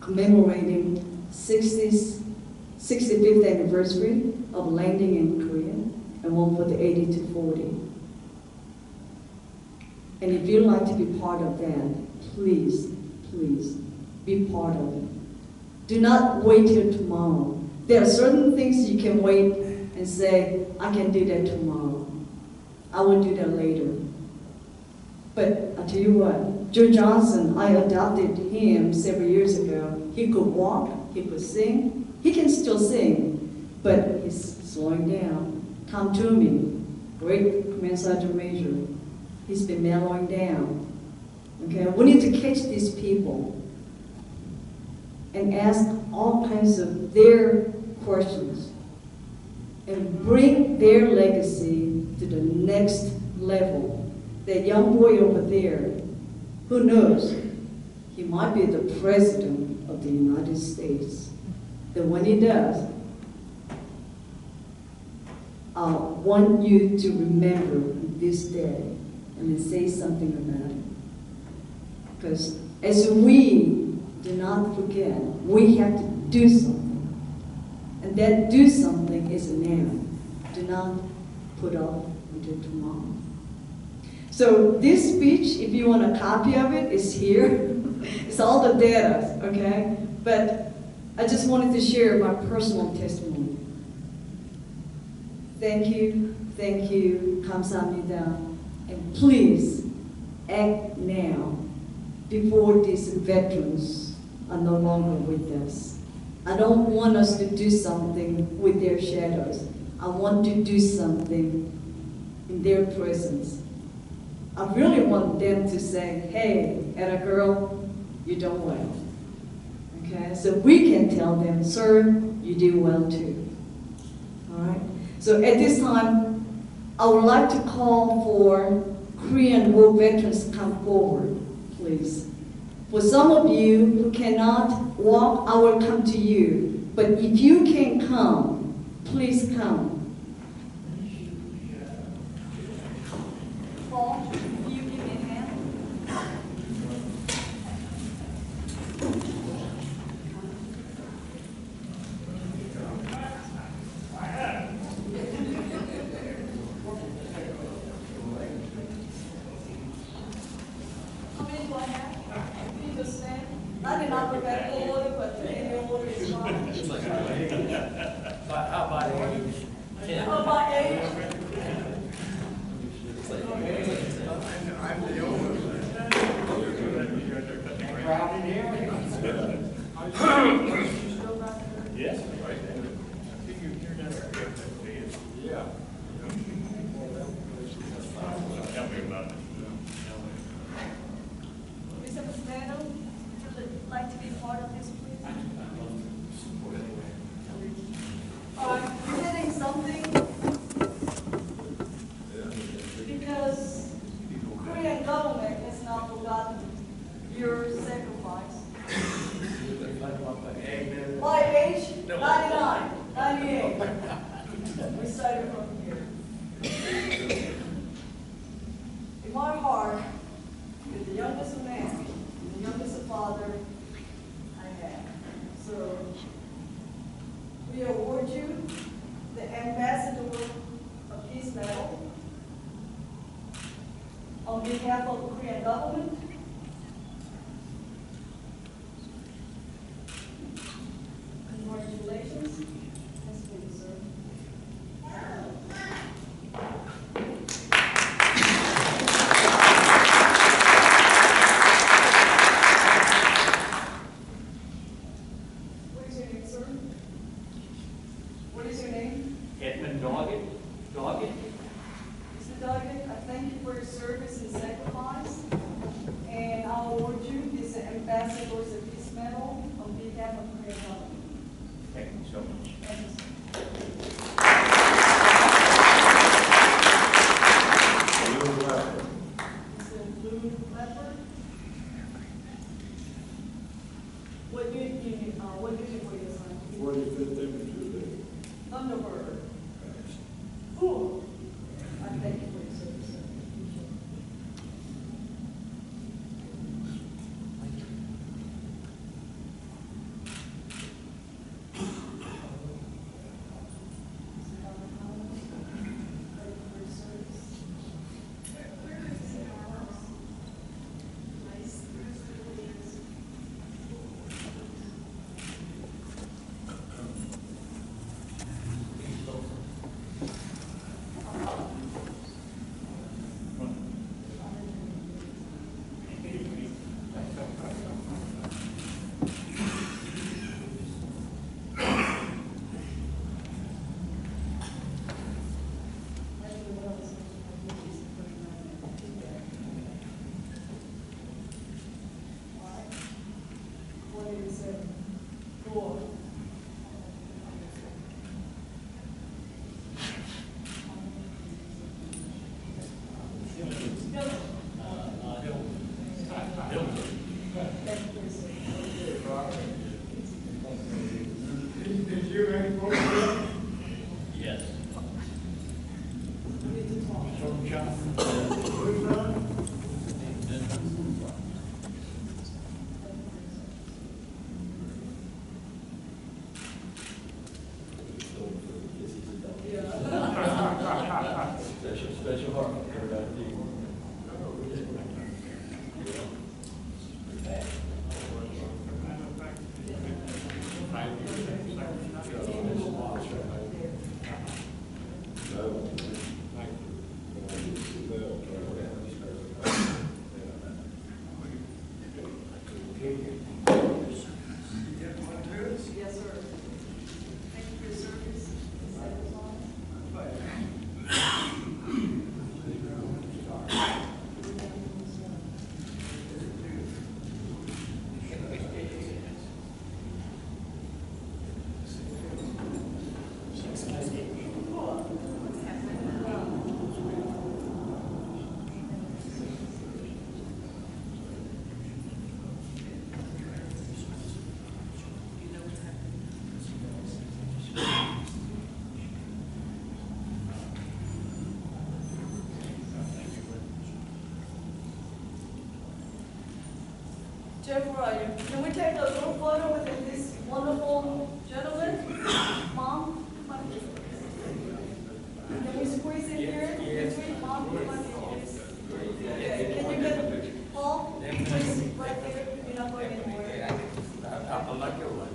commemorating 65th anniversary of landing in Korea, and one for the 8240. And if you'd like to be part of that, please be part of it. Do not wait till tomorrow. There are certain things you can wait and say, I can do that tomorrow. I will do that later. But I'll tell you what, Joe Johnson, I adopted him several years ago. He could walk, he could sing. He can still sing, but he's slowing down. Tom Toomey, great Command Sergeant Major, he's been mellowing down. Okay, we need to catch these people and ask all kinds of their questions and bring their legacy to the next level. That young boy over there, who knows, he might be the president of the United States. And when he does, I want you to remember this day and then say something about it. Because as we do not forget, we have to do something. And that do something is now. Do not put off until tomorrow. So this speech, if you want a copy of it, is here. It's all the data, okay? But I just wanted to share my personal testimony. Thank you, 감사합니다. And please act now before these veterans are no longer with us. I don't want us to do something with their shadows. I want to do something in their presence. I really want them to say, hey, Etta girl, you done well. Okay, so we can tell them, sir, you do well too. All right, so at this time, I would like to call for Korean War veterans to come forward, please. For some of you who cannot walk, I will come to you. But if you can come, please come. Paul, will you give me a hand? How many do I have? Please just stand. Not in alphabetical order, but any order is fine. How about age? How about age? I'm the oldest. Crowd in here? Yes, right there. Yeah. Tell me about it. Mr. Pantano, would you like to be part of this, please? You're getting something because Korean government has not forgotten your sacrifice. My age, 99, 98. We started from here. In my heart, you're the youngest man, the youngest father I have. So we award you the Ambassador of Peace Medal on behalf of the Korean government. Congratulations. Yes, please, sir. What is your name, sir? What is your name? Edmund Doggett. Doggett? Mr. Doggett, I thank you for your service and sacrifice. And I'll award you this Ambassador's of Peace Medal on behalf of Korean government. Thank you so much. Thank you, sir. Mr. Blue Leopard. What unit were you assigned to? 45th Infantry Day. Thunderbird. Ooh. I thank you for your service, sir. Appreciate it. Yes. Special heart. Yes, sir. Jeff, where are you? Can we take a little photo with this wonderful gentleman? Mom, come on. Can we squeeze in here? Yes. Mom, come on in, please. Okay, can you get Paul? Please, right there. You're not going anywhere. I'm not your one.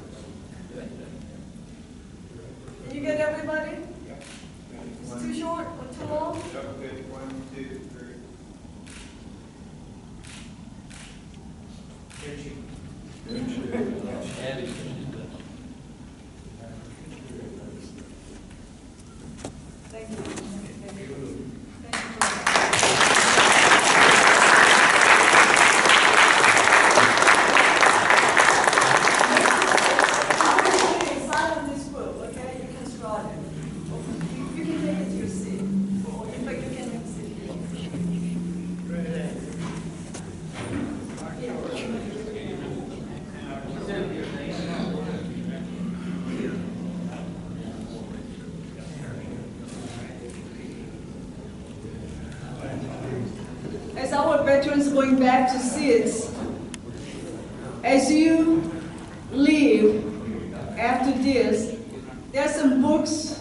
Can you get everybody? It's too short or too long? Okay, 1, 2, 3. Thank you. Thank you. I'm going to sign on this book, okay? You can start it. You can take it to your seat. In fact, you can sit here. As our veterans going back to seats, as you leave after this, there are some books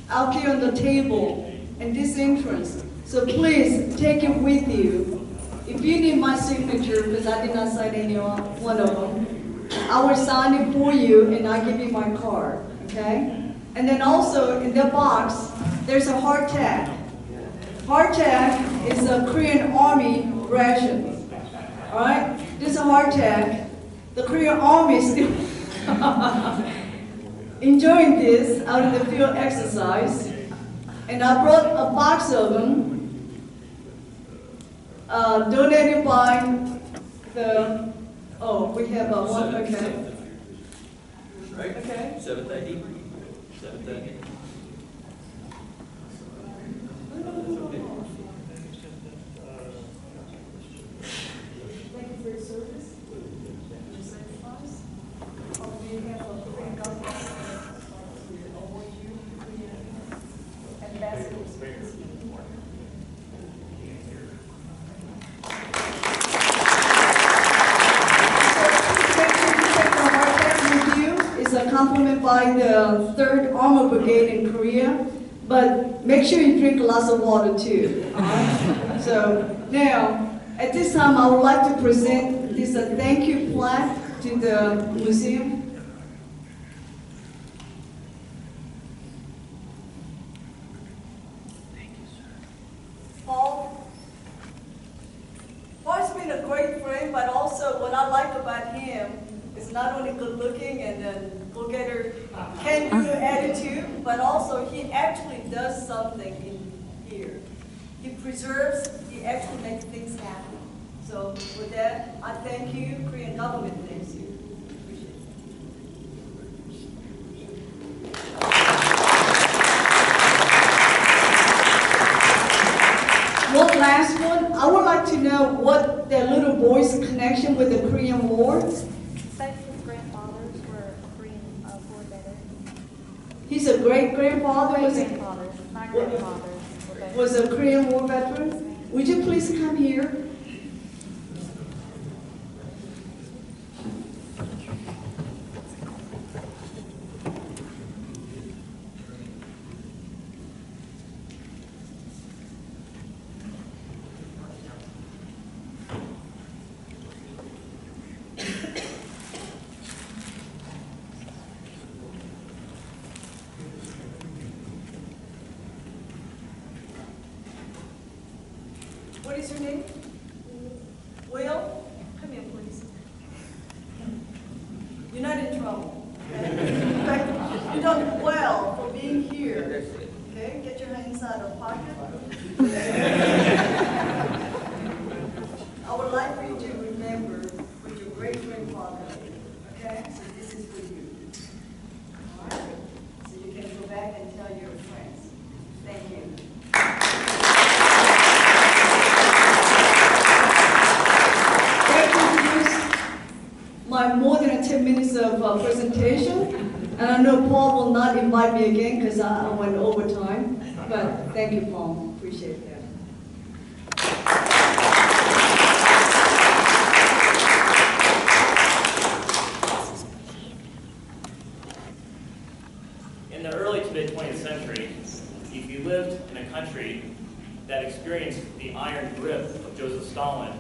out here on the table and this entrance. So please take it with you. If you need my signature, because I did not sign any one of them, I will sign it for you and I'll give you my card, okay? And then also in the box, there's a hardtack. Hardtack is a Korean Army ration. All right? This is a hardtack. The Korean Army is still enjoying this out of the field exercise. And I brought a box of them donated by the, we have a one, okay. Right? Okay. 7:30. 7:30. Thank you for your service, your sacrifice. On behalf of the Korean government, we award you Korean ambassador's service. It's a compliment by the 3rd Armor Brigade in Korea, but make sure you drink lots of water too. All right? So now, at this time, I would like to present this thank you plaque to the museum. Paul has been a great friend, but also what I like about him is not only good looking and then go-getter can-do attitude, but also he actually does something in here. He preserves, he actually makes things happen. So with that, I thank you. Korean government thanks you. Appreciate it. One last one. I would like to know what that little boy's connection with the Korean War. Both his grandfathers were Korean War veterans. He's a great-grandfather. Great-grandfathers, not grandfathers. Was a Korean War veteran. Would you please come here? What is your name? Will? Come here, please. You're not in trouble. In fact, you've done well for being here. Okay, get your hands out of the pocket. I would like for you to remember what your great-grandfather did. Okay, so this is for you. All right, so you can go back and tell your friends. Thank you. My more than 10 minutes of presentation, and I know Paul will not invite me again because I went over time, but thank you, Paul. Appreciate that. experienced the iron grip of Joseph Stalin,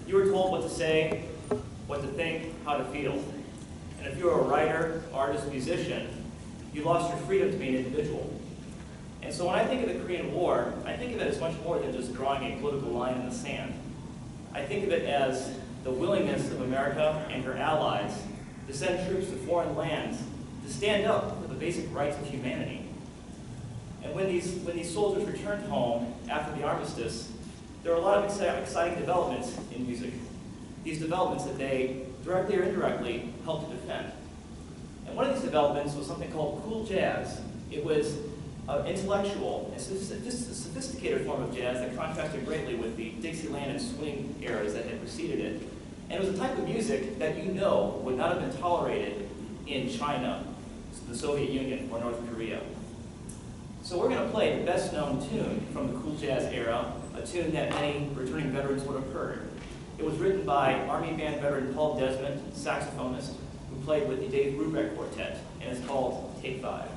you were told what to say, what to think, how to feel. And if you were a writer, artist, musician, you lost your freedom to be an individual. And so when I think of the Korean War, I think of it as much more than just drawing a political line in the sand. I think of it as the willingness of America and her allies to send troops to foreign lands to stand up for the basic rights of humanity. And when these soldiers returned home after the armistice, there were a lot of exciting developments in music. These developments that they, directly or indirectly, helped to defend. And one of these developments was something called cool jazz. It was an intellectual and sophisticated form of jazz that contrasted greatly with the Dixieland and swing eras that had preceded it. And it was a type of music that you know would not have been tolerated in China, the Soviet Union, or North Korea. So we're going to play the best known tune from the cool jazz era, a tune that many returning veterans would have heard. It was written by Army Band veteran Paul Desmond, saxophonist, who played with the Dave Brubeck Quartet, and it's called Take 5.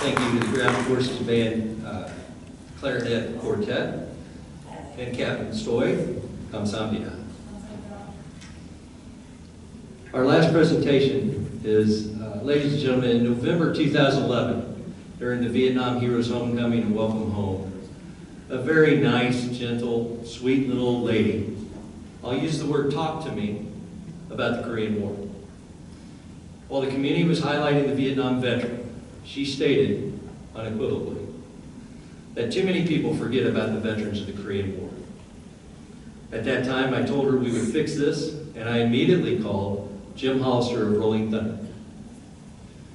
Thank you to the Ground Forces Band Clarinet Quartet and Captain Stoy. Kamsahamnida. Our last presentation is, ladies and gentlemen, in November 2011, during the Vietnam Heroes Homecoming and Welcome Home, a very nice, gentle, sweet little lady, I'll use the word talk to me, about the Korean War. While the community was highlighting the Vietnam veteran, she stated, unequivocally, that too many people forget about the veterans of the Korean War. At that time, I told her we would fix this, and I immediately called Jim Hollister of Rolling Thunder.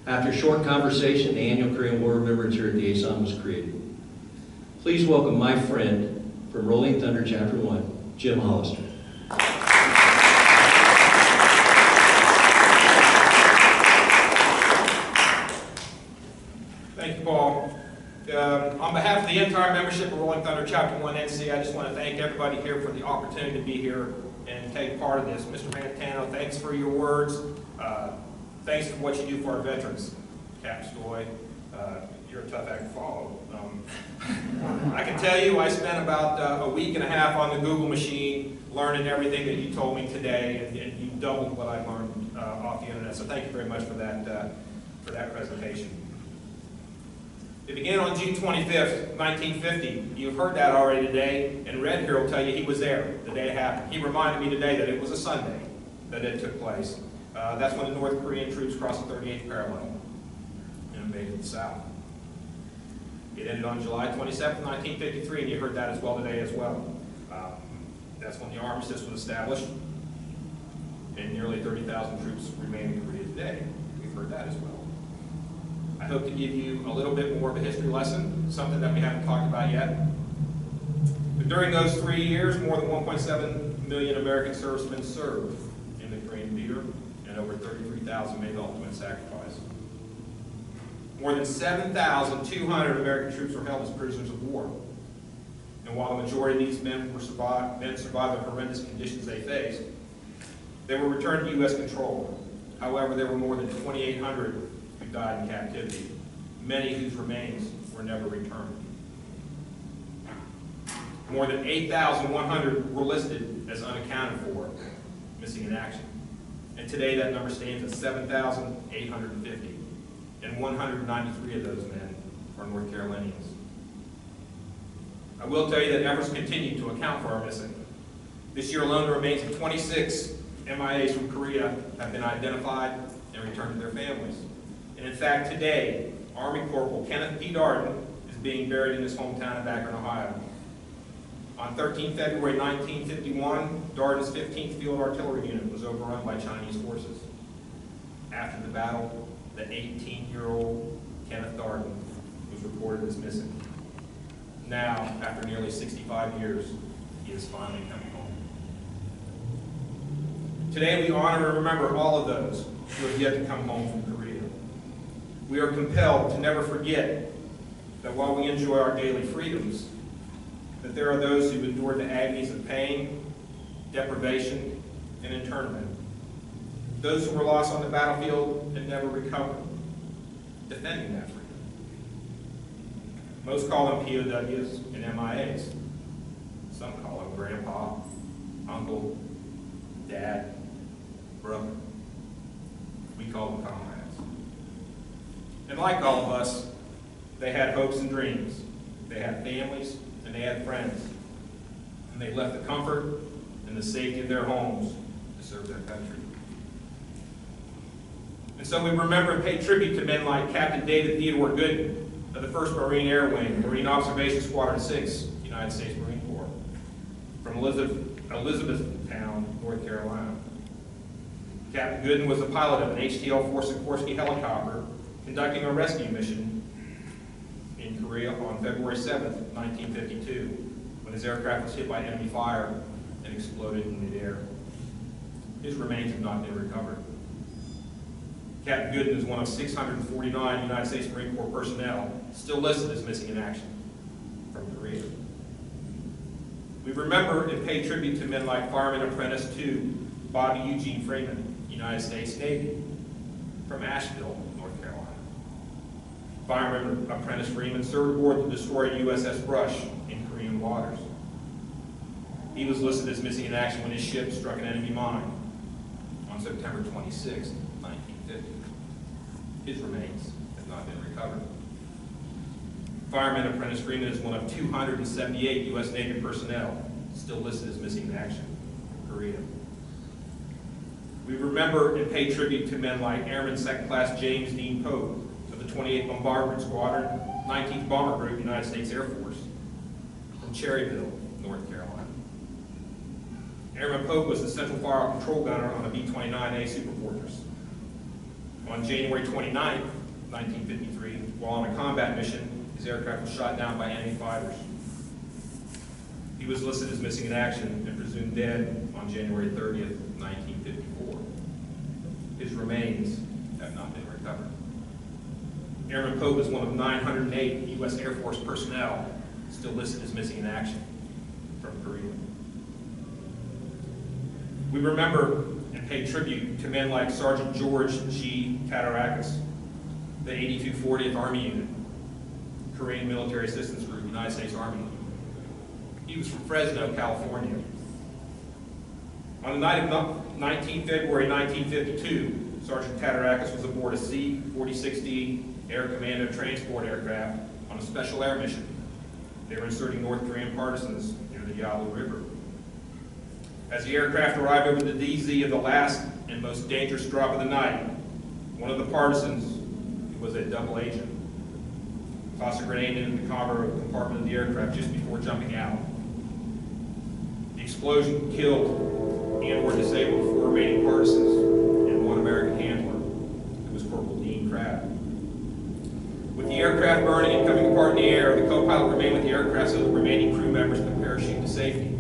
After a short conversation, the annual Korean War Remembrance here at the ASOM was created. Please welcome my friend from Rolling Thunder Chapter 1, Jim Hollister. Thank you, Paul. On behalf of the entire membership of Rolling Thunder Chapter 1 NC, I just want to thank everybody here for the opportunity to be here and take part of this. Mr. Pantano, thanks for your words. Thanks for what you do for our veterans. Cap Stoy, you're a tough act to follow. I can tell you I spent about a week and a half on the Google machine learning everything that you told me today, and you doubled what I learned off the internet. So thank you very much for that presentation. It began on June 25th, 1950. You've heard that already today, and Red here will tell you he was there the day it happened. He reminded me today that it was a Sunday that it took place. That's when the North Korean troops crossed the 38th parallel and invaded the South. It ended on July 27th, 1953, and you heard that as well today as well. That's when the armistice was established, and nearly 30,000 troops remain in Korea today. We've heard that as well. I hope to give you a little bit more of a history lesson, something that we haven't talked about yet. But during those 3 years, more than 1.7 million American servicemen served in the Korean theater, and over 33,000 made the ultimate sacrifice. More than 7,200 American troops were held as prisoners of war. And while the majority of these men survived the horrendous conditions they faced, they were returned to U.S. control. However, there were more than 2,800 who died in captivity, many whose remains were never returned. More than 8,100 were listed as unaccounted for, missing in action. And today that number stands at 7,850. And 193 of those men are North Carolinians. I will tell you that efforts continue to account for our missing. This year alone, the remains of 26 MIAs from Korea have been identified and returned to their families. And in fact, today, Army Corporal Kenneth P. Darden is being buried in his hometown of Akron, Ohio. On 13 February 1951, Darden's 15th Field Artillery Unit was overrun by Chinese forces. After the battle, the 18-year-old Kenneth Darden was reported as missing. Now, after nearly 65 years, he is finally coming home. Today, we honor and remember all of those who have yet to come home from Korea. We are compelled to never forget that while we enjoy our daily freedoms, that there are those who endured the agonies of pain, deprivation, and internment. Those who were lost on the battlefield and never recovered, defending that freedom. Most call them POWs and MIAs. Some call them grandpa, uncle, dad, brother. We call them comrades. And like all of us, they had hopes and dreams. They had families and they had friends. And they left the comfort and the safety of their homes to serve their country. And so we remember and pay tribute to men like Captain David Theodore Gooden of the 1st Marine Air Wing, Marine Observation Squadron 6, United States Marine Corps, from Elizabethtown, North Carolina. Captain Gooden was the pilot of an HTL-4 Sikorsky helicopter conducting a rescue mission in Korea on February 7th, 1952, when his aircraft was hit by enemy fire and exploded in midair. His remains have not been recovered. Captain Gooden is one of 649 United States Marine Corps personnel still listed as missing in action from Korea. We remember and pay tribute to men like Fireman Apprentice 2 Bobby Eugene Freeman, United States Navy, from Asheville, North Carolina. Fireman Apprentice Freeman served aboard the destroyer USS Brush in Korean waters. He was listed as missing in action when his ship struck an enemy mine on September 26, 1950. His remains have not been recovered. Fireman Apprentice Freeman is one of 278 U.S. Navy personnel still listed as missing in action from Korea. We remember and pay tribute to men like Airman 2nd Class James Dean Pope of the 28th Bombardment Squadron, 19th Bomber Group, United States Air Force, from Cherryville, North Carolina. Airman Pope was the central fire control gunner on the B-29A Superfortress. On January 29, 1953, while on a combat mission, his aircraft was shot down by enemy fighters. He was listed as missing in action and presumed dead on January 30th, 1954. His remains have not been recovered. Airman Pope is one of 908 U.S. Air Force personnel still listed as missing in action from Korea. We remember and pay tribute to men like Sergeant George G. Katarakis, the 8240th Army Unit, Korean Military Assistance Group, United States Army. He was from Fresno, California. On the night of 19 February 1952, Sergeant Katarakis was aboard a C-46D Air Commando transport aircraft on a special air mission. They were inserting North Korean partisans near the Galloway River. As the aircraft arrived over the DZ of the last and most dangerous drop of the night, one of the partisans, who was a double agent, tossed a grenade into the cargo compartment of the aircraft just before jumping out. The explosion killed and or disabled 4 remaining partisans and 1 American handler, who was Corporal Dean Crabb. With the aircraft burning and coming apart in the air, the co-pilot remained with the aircraft so the remaining crew members could parachute to safety.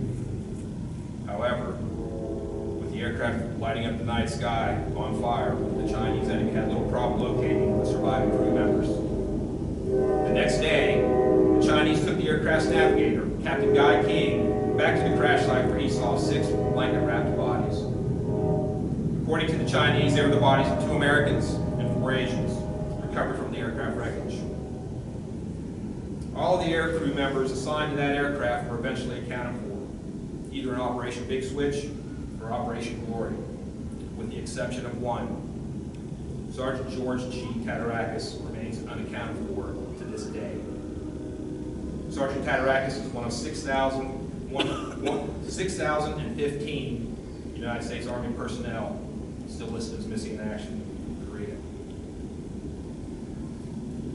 However, with the aircraft lighting up the night sky on fire, the Chinese enemy had little problem locating the surviving crew members. The next day, the Chinese took the aircraft's navigator, Captain Kyung, back to the crash site where he saw 6 blanket-wrapped bodies. According to the Chinese, they were the bodies of 2 Americans and 4 Asians recovered from the aircraft wreckage. All of the air crew members assigned to that aircraft were eventually accounted for, either in Operation Big Switch or Operation Glory, with the exception of 1. Sergeant George G. Katarakis remains unaccounted for to this day. Sergeant Katarakis is one of 6,015 United States Army personnel still listed as missing in action in Korea.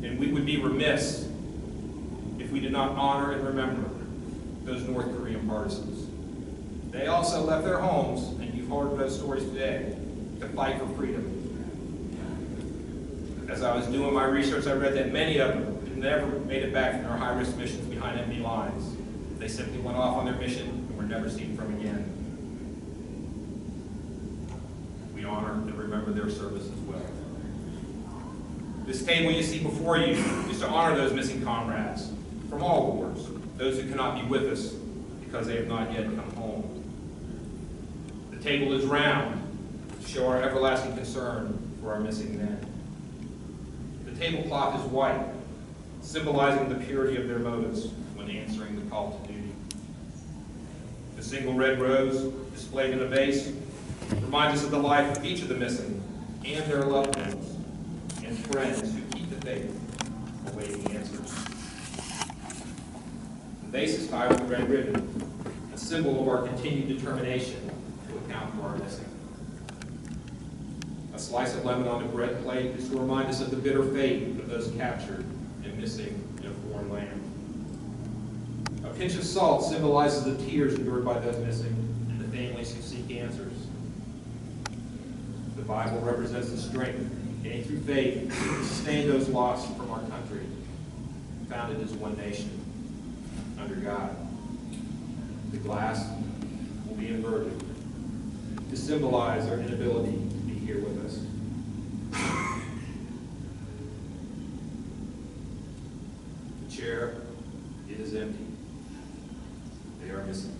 And we would be remiss if we did not honor and remember those North Korean partisans. They also left their homes, and you've heard those stories today, to fight for freedom. As I was doing my research, I read that many of them never made it back from their high-risk missions behind enemy lines. They simply went off on their mission and were never seen from again. We honor and remember their service as well. This table you see before you is to honor those missing comrades from all wars, those who cannot be with us because they have not yet come home. The table is round to show our everlasting concern for our missing men. The tablecloth is white, symbolizing the purity of their motives when answering the call to duty. The single red rose displayed in a vase reminds us of the life of each of the missing and their loved ones and friends who keep the faith, awaiting answers. The vase is tied with a red ribbon, a symbol of our continued determination to account for our missing. A slice of lemon on the bread plate is to remind us of the bitter fate of those captured and missing in a foreign land. A pinch of salt symbolizes the tears endured by those missing and the families who seek answers. The Bible represents the strength gained through faith to sustain those lost from our country, founded as one nation under God. The glass will be inverted to symbolize our inability to be here with us. The chair is empty. They are missing.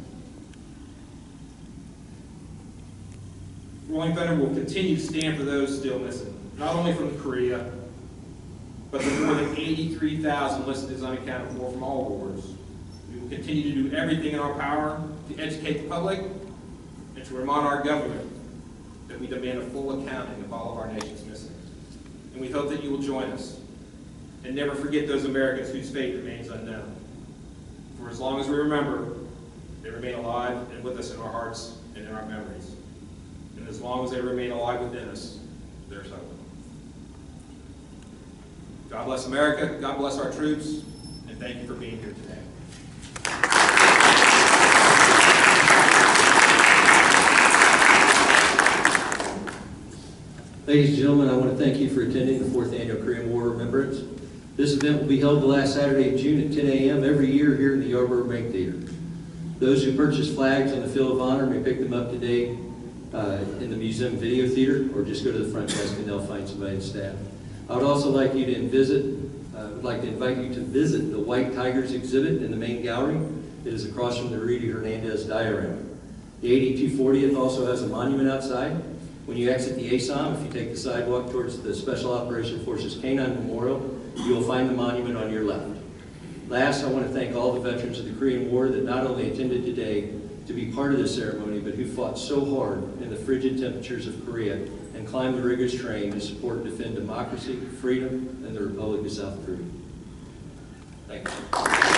Rolling Thunder will continue to stand for those still missing, not only from Korea, but the more than 83,000 listed as unaccounted for from all wars. We will continue to do everything in our power to educate the public and to remind our government that we demand a full accounting of all of our nation's missing. And we hope that you will join us and never forget those Americans whose fate remains unknown. For as long as we remember, they remain alive and with us in our hearts and in our memories. And as long as they remain alive within us, there's hope. God bless America, God bless our troops, and thank you for being here today. Ladies and gentlemen, I want to thank you for attending the 4th Annual Korean War Remembrance. This event will be held the last Saturday of June at 10 a.m. every year here in the Airborne Bank Theater. Those who purchase flags on the Field of Honor may pick them up today in the Museum Video Theater, or just go to the front desk and they'll find somebody in staff. I would also like you to visit I would like to invite you to visit the White Tigers exhibit in the main gallery. It is across from the Rudy Hernandez diorama. The 8240th also has a monument outside. When you exit the ASOM, if you take the sidewalk towards the Special Operations Forces Canine Memorial, you will find the monument on your left. Last, I want to thank all the veterans of the Korean War that not only attended today to be part of this ceremony, but who fought so hard in the frigid temperatures of Korea and climbed the rigorous terrain to support and defend democracy, freedom, and the Republic of South Korea. Thank you.